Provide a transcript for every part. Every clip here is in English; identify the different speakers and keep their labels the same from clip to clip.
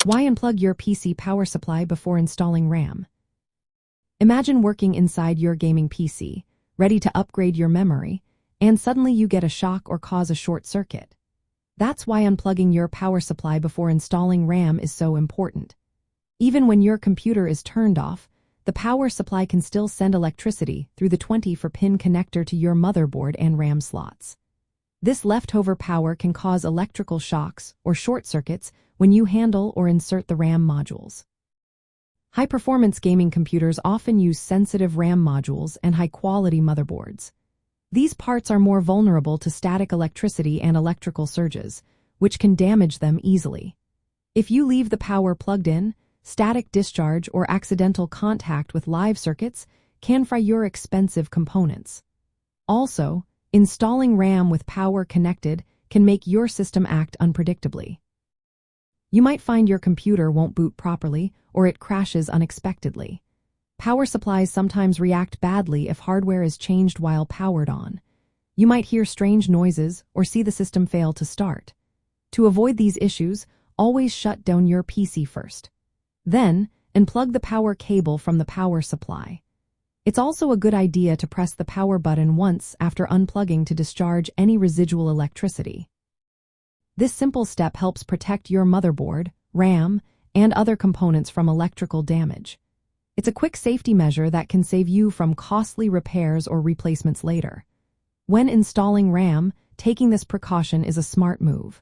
Speaker 1: Why unplug your PC power supply before installing RAM? Imagine working inside your gaming PC, ready to upgrade your memory, and suddenly you get a shock or cause a short circuit. That's why unplugging your power supply before installing RAM is so important. Even when your computer is turned off, the power supply can still send electricity through the 24-pin connector to your motherboard and RAM slots. This leftover power can cause electrical shocks or short circuits when you handle or insert the RAM modules. High-performance gaming computers often use sensitive RAM modules and high-quality motherboards. These parts are more vulnerable to static electricity and electrical surges, which can damage them easily. If you leave the power plugged in, static discharge or accidental contact with live circuits can fry your expensive components. Also, installing RAM with power connected can make your system act unpredictably. You might find your computer won't boot properly or it crashes unexpectedly. Power supplies sometimes react badly if hardware is changed while powered on. You might hear strange noises or see the system fail to start. To avoid these issues, always shut down your PC first. Then, unplug the power cable from the power supply. It's also a good idea to press the power button once after unplugging to discharge any residual electricity. This simple step helps protect your motherboard, RAM, and other components from electrical damage. It's a quick safety measure that can save you from costly repairs or replacements later. When installing RAM, taking this precaution is a smart move.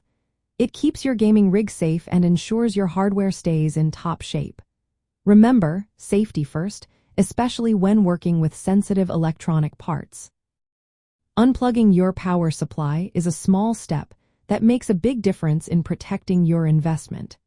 Speaker 1: It keeps your gaming rig safe and ensures your hardware stays in top shape. Remember, safety first, especially when working with sensitive electronic parts. Unplugging your power supply is a small step that makes a big difference in protecting your investment.